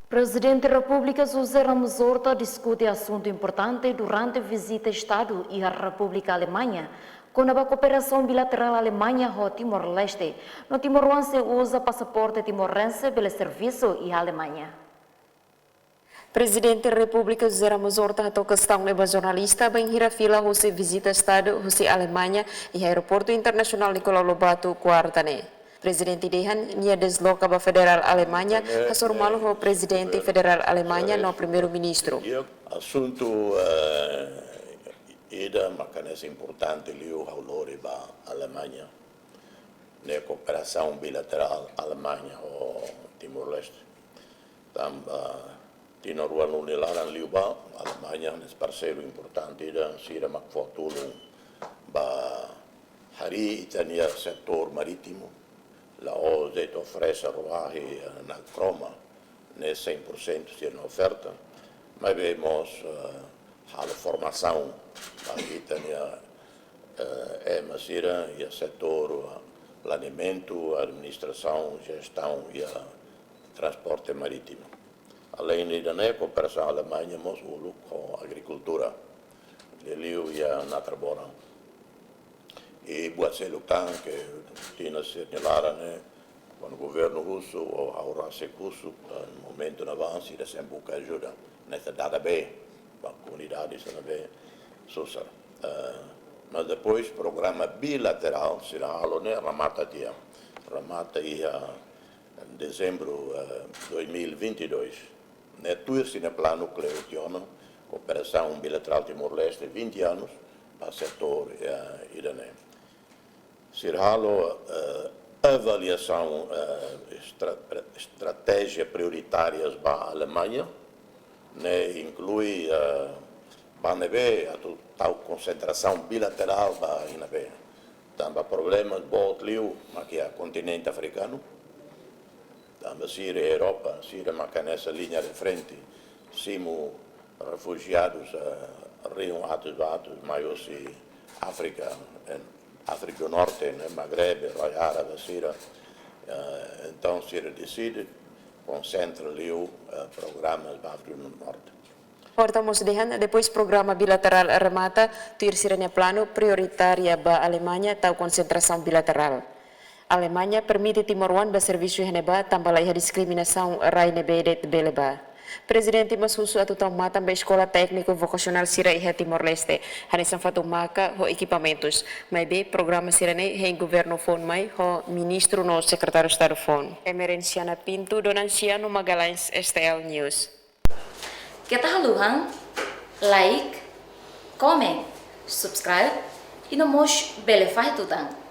Presidente da República José Ramos Horta discute assunto importante durante visita Estado e a República Alemanha, com a cooperação bilateral Alemanha ao Timor-Leste. No Timor-Leste usa passaporte timorense pelo serviço e a Alemanha. Presidente da República José Ramos Horta atau questão leva jornalista bem hira fila husi visita Estado husi Alemanha e aeroporto internasional Nicolau Lobato quartane. Presidente Dehan nia desloca ba Federal Alemanha hasormalo ho Presidente Federal Alemanha no Primeiro-Ministro. Assunto ida macanese importante liu haulori ba Alemanha ne cooperação bilateral Alemanha o Timor-Leste. Tino ruang unilaran liu ba Alemanha nes parceiro importante ida sira makfotulung ba hari itania setor marítimo. La OZET oferece roaje na croma, ne 100% sia na oferta, mas vemos a formação aqui masira e o setor planeamento, administração, gestão e transporte marítimo. Além da cooperação Alemanha, nós com agricultura, Liu e a Natrabora. E buat se lutar que tinha segnalare con il governo russo o aurase russo no momento in avanti da sempre che aiuta nessa data bem a comunidade sono bem social mas depois programa bilateral será alone ramata in dezembro 2022 ne tuirsi ne plano cleutiono cooperação bilateral Timor-Leste 20 anos para setor iranês. Sirhalo avaliação estratégia prioritárias para a Alemanha, ne inclui banebe a tal concentração bilateral para inabe. Também problemas botliu, mas que é continente africano. Também Síria e Europa, Síria marca nessa linha de frente, simo refugiados Rio atos maiores África África do Norte, Maghreb, Roy Árabe, Síria. Então, Síria decide, concentra ali o programa da África do Norte. Portamos depois programa bilateral remata, terceira plano prioritária para a Alemanha, tal concentração bilateral. A Alemanha permite Timor-Leste ba serviço heneba tambah a discriminação rainebede beleba. Presidente Masusu atau mata ba escola técnico vocacional Sira e Timor-Leste, hanesan fatu maka ho equipamentos, mas be programa Sira ne he governo fon mai ho ministro no secretário Estado fon. Emerenciana Pinto Donanciano Magalhães STL News. Kita haluhan, like, comment, subscribe e no mos belefai tutang.